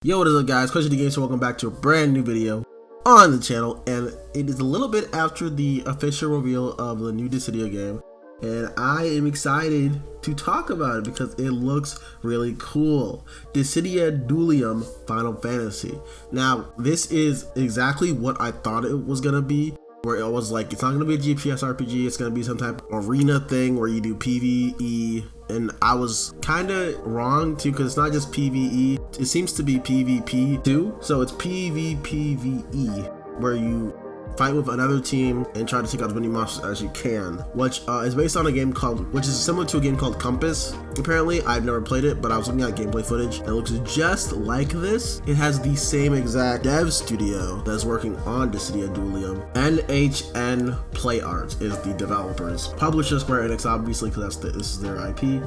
Yo, what is up guys, Question Games, so welcome back to a brand new video on the channel, and it is a little bit after the official reveal of the new Dissidia game, and I am excited to talk about it because it looks really cool. Dissidia DUELLUM Final Fantasy. Now, this is exactly what I thought it was gonna be, where it was like, it's not gonna be a GPS RPG, it's gonna be some type of arena thing where you do PvE, and I was kind of wrong too, because it's not just PvE, it seems to be PvP too, so it's PvPvE, where you fight with another team and try to take out as many monsters as you can, which is based on a game called, which is similar to a game called Compass. Apparently, I've never played it, but I was looking at gameplay footage and it looks just like this. It has the same exact dev studio that's working on Dissidia DUELLUM. NHN Play Art is the developers. Publisher Square Enix, obviously, because this is their IP.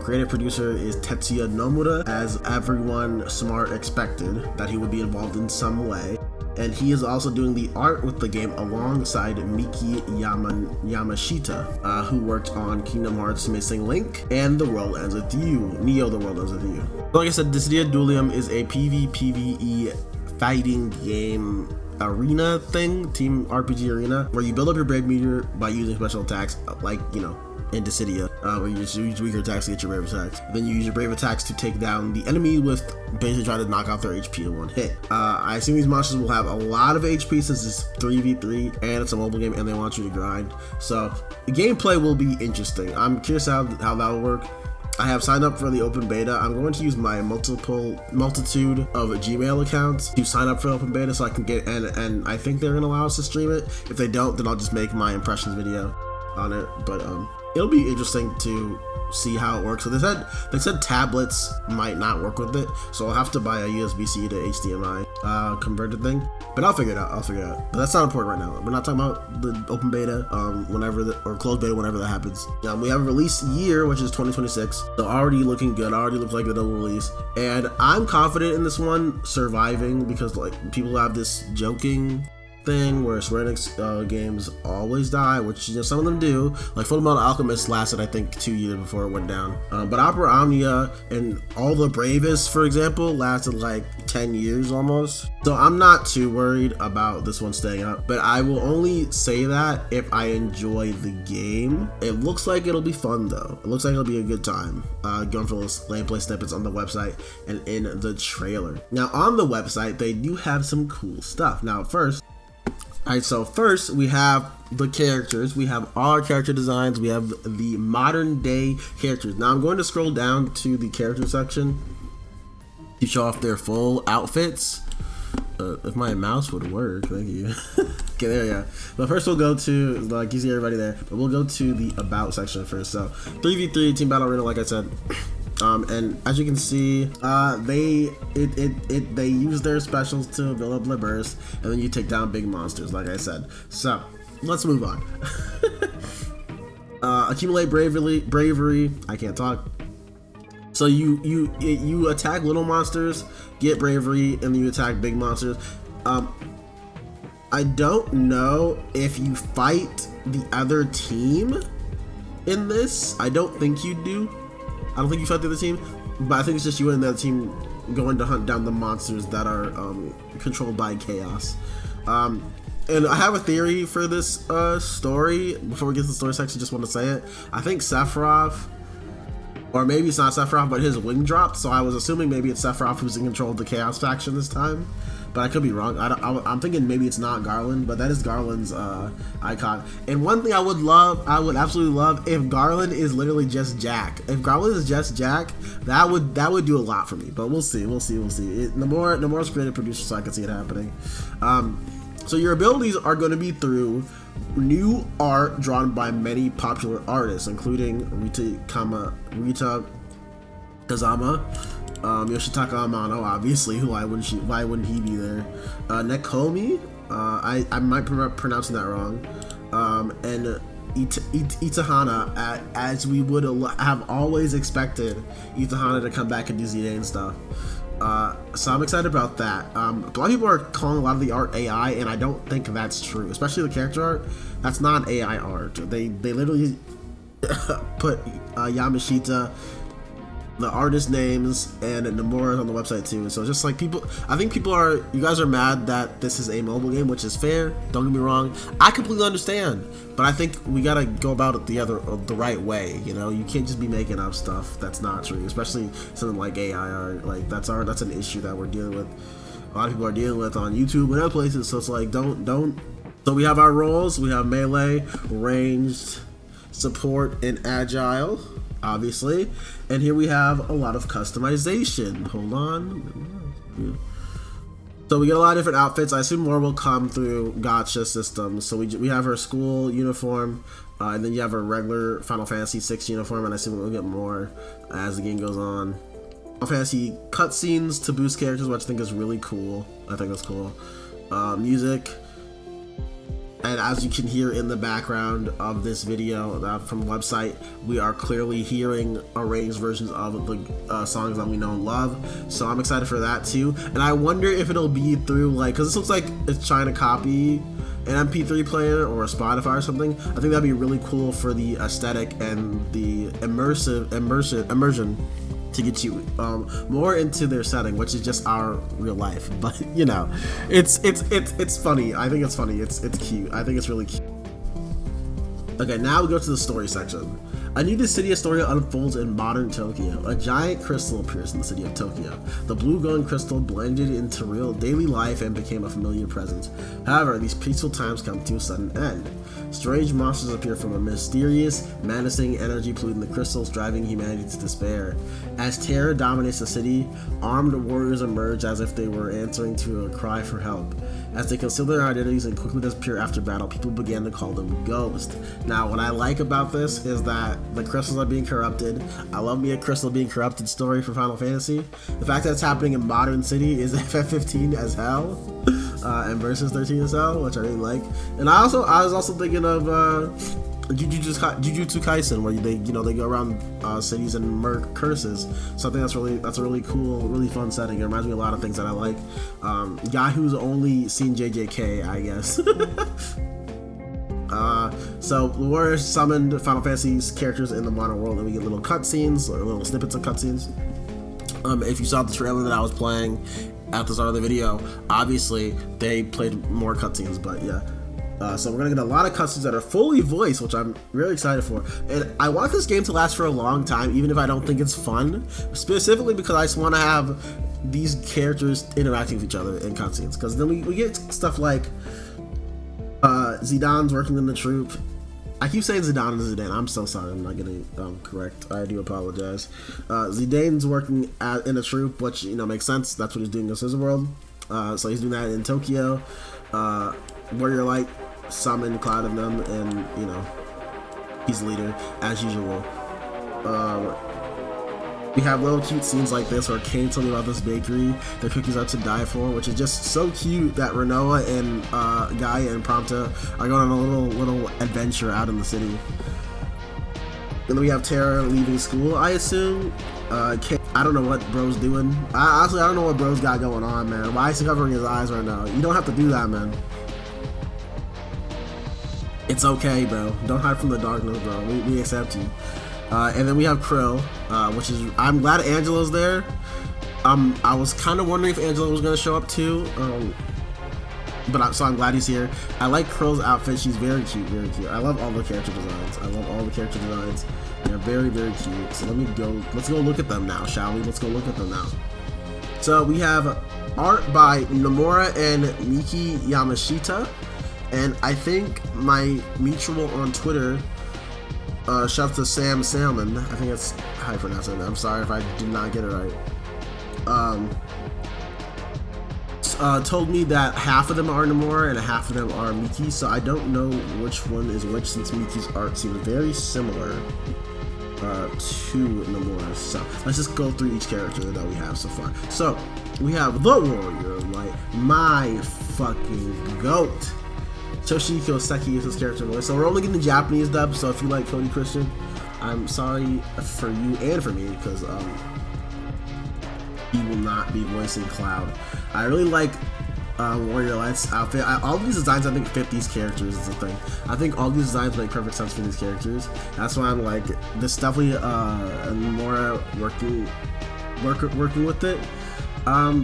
Creative producer is Tetsuya Nomura, as everyone smart expected that he would be involved in some way. And he is also doing the art with the game alongside Miki Yamashita, who worked on Kingdom Hearts Missing Link and The World Ends With You, Neo The World Ends With You. Like I said, Dissidia DUELLUM is a PvPvE fighting game arena thing, team RPG arena, where you build up your brave meter by using special attacks, like, you know, in Dissidia, where you just use weaker attacks to get your brave attacks. Then you use your brave attacks to take down the enemy with basically trying to knock out their HP in one hit. I assume these monsters will have a lot of HP since it's 3v3 and it's a mobile game and they want you to grind. So the gameplay will be interesting. I'm curious how that will work. I have signed up for the open beta. I'm going to use my multitude of Gmail accounts to sign up for the open beta so I can get, and I think they're gonna allow us to stream it. If they don't, then I'll just make my impressions video on it. But it'll be interesting to see how it works. So they said tablets might not work with it, so I'll have to buy a USB-C to HDMI converted thing. But I'll figure it out. But that's not important right now. We're not talking about the open beta, or closed beta, whenever that happens. We have a release year, which is 2026. So already looking good. Already looks like it'll release, and I'm confident in this one surviving, because like people have this joking thing where Square Enix games always die, which, you know, some of them do. Like Fullmetal Alchemist lasted, I think, 2 years before it went down. But Opera Omnia and All the Bravest, for example, lasted like 10 years almost. So I'm not too worried about this one staying up, but I will only say that if I enjoy the game. It looks like it'll be fun though. It looks like it'll be a good time. Going for those gameplay snippets on the website and in the trailer. Now on the website, they do have some cool stuff. Now Alright, so first we have the characters. We have all our character designs. We have the modern day characters. Now I'm going to scroll down to the character section to show off their full outfits. If my mouse would work, thank you. Okay, there we go. But first we'll go to, like, you see everybody there, but we'll go to the about section first. So 3v3 team battle arena, like I said. And as you can see, they use their specials to build up their burst, and then you take down big monsters, like I said. So let's move on. Accumulate bravery. I can't talk. So you attack little monsters, get bravery, and then you attack big monsters. I don't know if you fight the other team in this. I don't think you do. I don't think you fight the other team, but I think it's just you and the other team going to hunt down the monsters that are controlled by chaos. And I have a theory for this story. Before we get to the story section, just want to say it. I think Sephiroth, or maybe it's not Sephiroth, but his wing dropped, so I was assuming maybe it's Sephiroth who's in control of the Chaos faction this time. But I could be wrong. I'm thinking maybe it's not Garland, but that is Garland's icon. And one thing I would absolutely love, if Garland is literally just Jack. If Garland is just Jack, that would do a lot for me. But we'll see. The more creative producer, so I can see it happening. So your abilities are going to be through new art drawn by many popular artists, including Rita Kazama. Yoshitaka Amano, obviously, why wouldn't he be there? Nekomi, I might be pronouncing that wrong, and Itahana, as we would have always expected Itahana to come back and do Dissidia and stuff. So I'm excited about that. A lot of people are calling a lot of the art AI, and I don't think that's true, especially the character art. That's not AI art. They literally put Yamashita the artist names, and Nomura is on the website too. So just like people, I think you guys are mad that this is a mobile game, which is fair. Don't get me wrong, I completely understand, but I think we gotta go about it the right way. You know, you can't just be making up stuff that's not true, especially something like AI or like that's an issue that we're dealing with. A lot of people are dealing with on YouTube and other places. So it's like don't. So we have our roles. We have melee, ranged, support, and agile, obviously. And here we have a lot of customization. Hold on. So we get a lot of different outfits. I assume more will come through gacha systems. So we have our school uniform, and then you have a regular Final Fantasy VI uniform, and I assume we'll get more as the game goes on. Final Fantasy cutscenes to boost characters, which I think is really cool. I think that's cool. Music. And as you can hear in the background of this video from the website, we are clearly hearing arranged versions of the songs that we know and love. So I'm excited for that too. And I wonder if it'll be through like, because this looks like it's trying to copy an MP3 player or a Spotify or something. I think that'd be really cool for the aesthetic and the immersion to get you more into their setting, which is just our real life. But you know, it's funny. I think it's funny. It's cute. I think it's really cute. Okay, now we go to the story section. A new Dissidia story unfolds in modern Tokyo. A giant crystal appears in the city of Tokyo. The blue glowing crystal blended into real daily life and became a familiar presence. However, these peaceful times come to a sudden end. Strange monsters appear from a mysterious, menacing energy polluting the crystals, driving humanity to despair. As terror dominates the city, armed warriors emerge as if they were answering to a cry for help. As they conceal their identities and quickly disappear after battle, people began to call them ghosts. Now, what I like about this is that the crystals are being corrupted. I love me a crystal being corrupted story for Final Fantasy. The fact that it's happening in modern city is FF15 as hell, and Versus 13 as hell, which I really like. And I was also thinking of Jujutsu Kaisen, where they go around cities and murk curses. So I think that's a really cool, really fun setting. It reminds me of a lot of things that I like. Guy who's only seen JJK, I guess. So the warriors summoned Final Fantasy's characters in the modern world, and we get little cutscenes or little snippets of cutscenes. If you saw the trailer that I was playing at the start of the video, obviously they played more cutscenes, but yeah. So we're gonna get a lot of cutscenes that are fully voiced, which I'm really excited for. And I want this game to last for a long time, even if I don't think it's fun, specifically because I just want to have these characters interacting with each other in cutscenes. Because then we get stuff like Zidane's working in the troop. I keep saying Zidane and Zidane. I'm so sorry. I'm not getting correct. I do apologize. Zidane's working in a troop, which makes sense. That's what he's doing in Scissor World. So he's doing that in Tokyo. Warrior Light summoned Cloud of them, and he's the leader as usual. We have little cute scenes like this where Kane told me about this bakery. The cookies are to die for, which is just so cute that Renoa and Gaia and Prompta are going on a little adventure out in the city. And then we have Terra leaving school, I assume. Kane, I don't know what bro's doing. Honestly, I don't know what bro's got going on, man. Why is he covering his eyes right now? You don't have to do that, man. It's okay, bro. Don't hide from the darkness, bro. We accept you. And then we have Krill, which is, I'm glad Angela's there. I was kind of wondering if Angela was going to show up too, so I'm glad he's here. I like Krill's outfit. She's very cute, very cute. I love all the character designs. They're very, very cute. So let's go look at them now, shall we? Let's go look at them now. So we have art by Nomura and Miki Yamashita. And I think my mutual on Twitter, shout out to Sam Salmon, I think that's how I pronounce it. I'm sorry if I did not get it right. Told me that half of them are Nomura and half of them are Miki, so I don't know which one is which, since Miki's art seems very similar to Nomura's. So let's just go through each character that we have so far. So we have the Warrior Light, my fucking goat. Toshiko Seki is his character voice. So we're only getting the Japanese dub, so if you like Cody Christian, I'm sorry for you and for me, because he will not be voicing Cloud. I really like Warrior Lights outfit. All these designs I think fit these characters is the thing. I think all these designs make perfect sense for these characters. That's why I'm like, this definitely more working with it,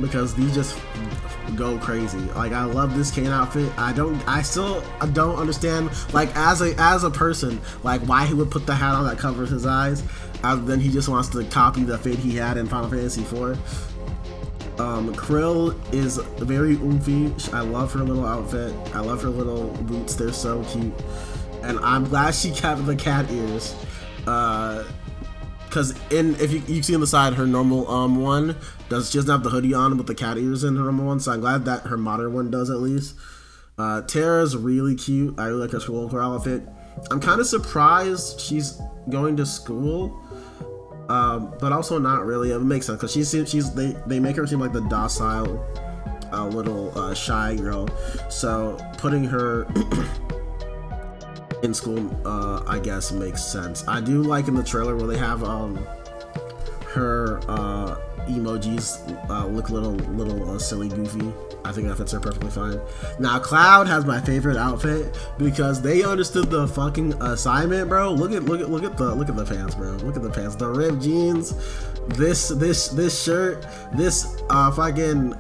because these just go crazy. Like, I love this Kane outfit. I still don't understand, like, as a person, like, why he would put the hat on that covers his eyes. Then he just wants to copy the fit he had in Final Fantasy IV. Krill is very oomphy. I love her little outfit. I love her little boots. They're so cute. And I'm glad she kept the cat ears. Because if you see on the side, her normal one she doesn't have the hoodie on with the cat ears in her normal one. So I'm glad that her modern one does at least. Terra's really cute. I really like her school outfit. I'm kind of surprised she's going to school. But also not really. It makes sense because they make her seem like the docile, little shy girl. So putting her in school, I guess, makes sense. I do like in the trailer where they have her emojis look little silly, goofy. I think that fits her perfectly fine. Now Cloud has my favorite outfit because they understood the fucking assignment, bro. Look at the pants, bro. Look at the pants. The ripped jeans, this shirt, this fucking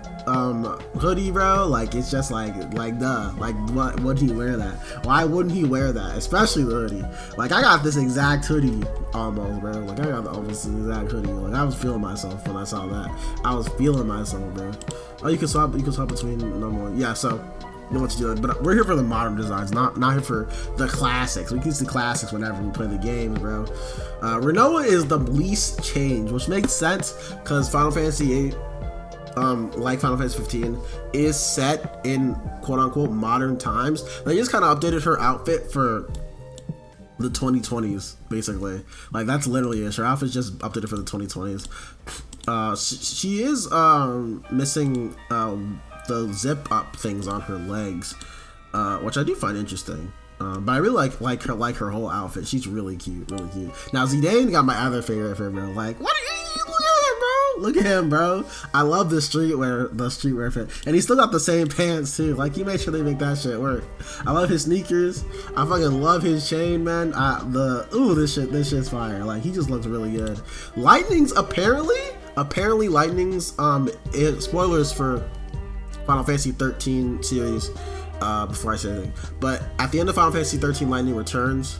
hoodie, bro. Like, it's just like duh. Like, what would he wear that? Why wouldn't he wear that? Especially the hoodie. Like, I got this exact hoodie almost, bro. Like, I got almost the exact hoodie. Like, I was feeling myself when I saw that. I was feeling myself, bro. Oh, you can swap between normal. Yeah, so you know what to do. But we're here for the modern designs, not here for the classics. We can use the classics whenever we play the games, bro. Renoa is the least changed, which makes sense because Final Fantasy VIII, like Final Fantasy 15, is set in quote-unquote modern times. They just kind of updated her outfit for the 2020s, basically. Like, that's literally it. Her outfit's just updated for the 2020s. She is missing the zip up things on her legs, which I do find interesting. But I really like her whole outfit. She's really cute, really cute. Now Zidane got my other favorite, bro. Like, what are you? Look at him, bro. I love the streetwear fit, and he still got the same pants too. Like, he made sure they make that shit work. I love his sneakers. I fucking love his chain, man. This shit's fire. Like, he just looks really good. Lightning's apparently Lightning's spoilers for Final Fantasy 13 series. Before I say anything, but at the end of Final Fantasy 13, Lightning returns.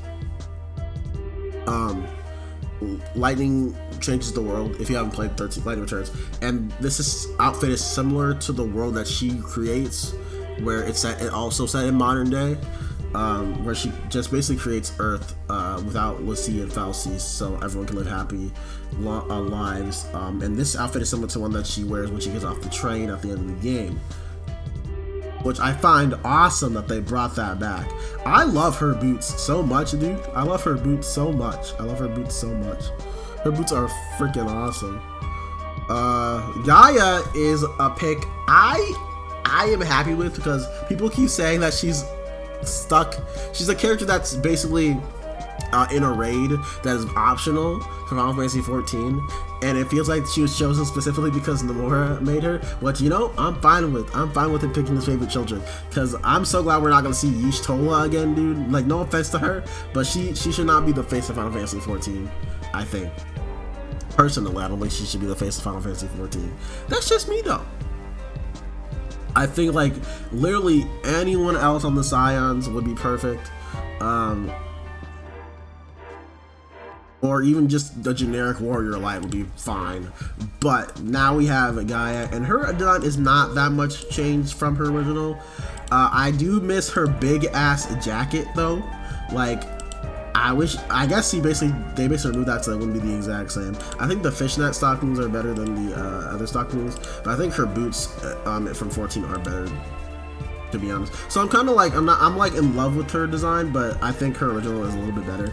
Lightning changes the world. If you haven't played 13, Lightning Returns, and outfit is similar to the world that she creates, where it's also set in modern day, where she just basically creates Earth without Lucy and Falces, so everyone can live happy lives. And this outfit is similar to one that she wears when she gets off the train at the end of the game, which I find awesome that they brought that back. I love her boots so much, dude. I love her boots so much. Her boots are freaking awesome. Gaia is a pick I am happy with because people keep saying that she's stuck. She's a character that's basically in a raid that is optional for Final Fantasy 14, and it feels like she was chosen specifically because Nomura made her, which, you know, I'm fine with it picking his favorite children, because I'm so glad we're not gonna see Yish Tola again, dude. Like, no offense to her, but she should not be the face of Final Fantasy 14. I think personally, I don't think she should be the face of Final Fantasy 14. That's just me though. I think like literally anyone else on the Scions would be perfect. Or even just the generic warrior light would be fine. But now we have Gaia, and her design is not that much changed from her original. I do miss her big ass jacket though. Like, I guess they basically removed that so it wouldn't be the exact same. I think the fishnet stockings are better than the other stockings, but I think her boots from 14 are better, to be honest. So I'm kind of like, I'm like in love with her design, but I think her original is a little bit better.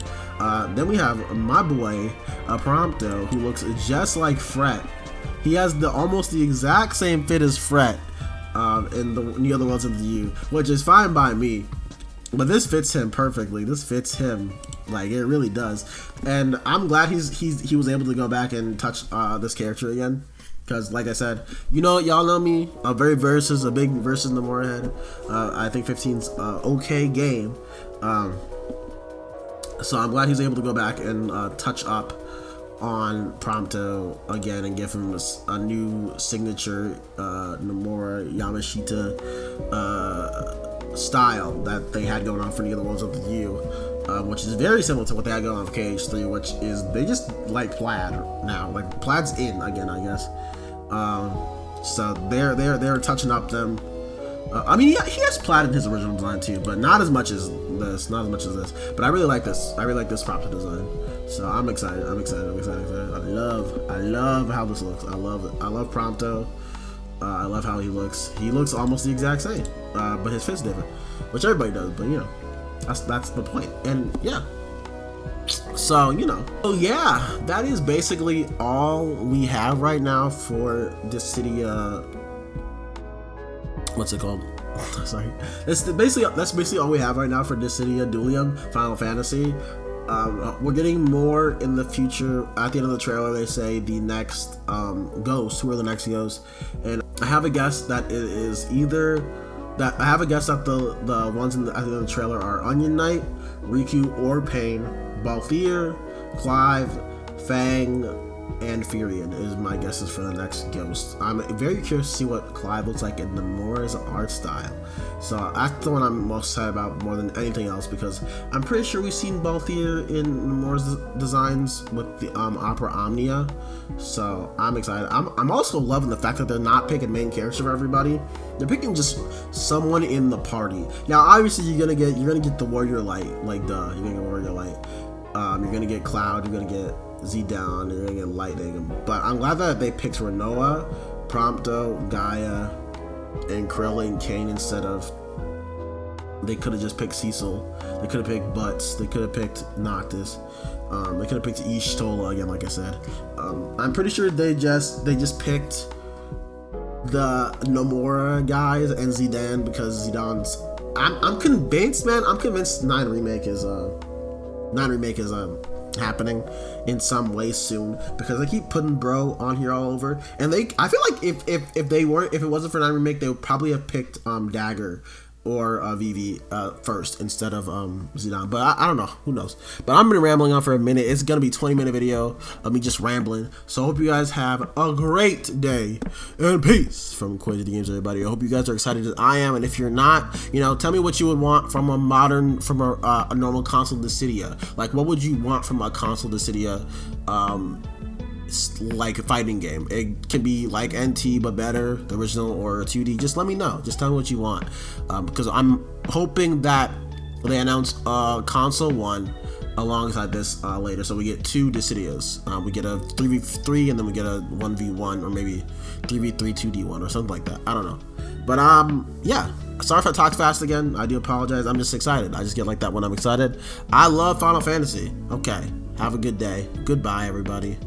Then we have my boy Prompto, who looks just like Fret. He has almost the exact same fit as Fret in the other ones in the U, which is fine by me. But this fits him perfectly. This fits him, like, it really does. And I'm glad he was able to go back and touch this character again. Because, like I said, y'all know me. A big versus Nomura head. I think 15's okay game. So I'm glad he's able to go back and touch up on Prompto again and give him a new signature Nomura Yamashita style that they had going on for the other Worlds of the U, which is very similar to what they had going on for KH3, which is they just like plaid now. Like plaid's in again, I guess. So they're touching up them. I mean, he has plaid in his original design too, but not as much as this. But I really like this. I really like this Prompto design. So I'm excited. I love how this looks. I love it. I love Prompto. I love how he looks. He looks almost the exact same, but his fit's different, which everybody does. But that's the point. And yeah. So yeah, that is basically all we have right now for Dissidia. What's it called? Sorry. That's basically all we have right now for Dissidia DUELLUM Final Fantasy. We're getting more in the future. At the end of the trailer, they say the next ghosts. Who are the next ghosts? And I have a guess that it is either that I have a guess that the ones at the end of the trailer are Onion Knight, Riku or Pain, Balthier, Clive, Fang, and Furion is my guesses for the next ghost. I'm very curious to see what Clive looks like in Nomura's art style. So that's the one I'm most excited about more than anything else, because I'm pretty sure we've seen Balthier in Nomura's designs with the Opera Omnia. So I'm excited. I'm also loving the fact that they're not picking main character for everybody. They're picking just someone in the party. Now obviously you're gonna get the Warrior Light, like duh, you're gonna get Warrior Light. You're gonna get Cloud, you're gonna get Z-Down, you're gonna get Lightning. But I'm glad that they picked Renoa, Prompto, Gaia, and Krillin and Kane instead of, they could have just picked Cecil, they could have picked Butts, they could have picked Noctis, they could have picked Ishtola again, like I said. I'm pretty sure they just picked the Nomura guys and Zidane because Zidane's, I'm convinced, man, I'm convinced 9 Remake is happening in some way soon, because they keep putting Bro on here all over, and I feel like if it wasn't for 9 Remake, they would probably have picked Dagger or Vivi first instead of Zidane. But I don't know, who knows. But I'm been rambling on for a minute. It's gonna be a 20-minute video of me just rambling. So I hope you guys have a great day, and peace from Crazy Games, everybody. I hope you guys are excited as I am, and if you're not, tell me what you would want from a normal console Dissidia. Like, what would you want from a console Dissidia like a fighting game? It can be like NT but better, the original, or 2D. Just let me know. Just tell me what you want, because I'm hoping that they announce console 1 alongside this later, so we get 2 Dissidias. We get a 3v3 and then we get a 1v1, or maybe 3v3 2d1 or something like that. I don't know. But yeah, sorry if I talked fast again. I do apologize. I'm just excited. I just get like that when I'm excited. I love Final Fantasy. Okay, have a good day. Goodbye, everybody.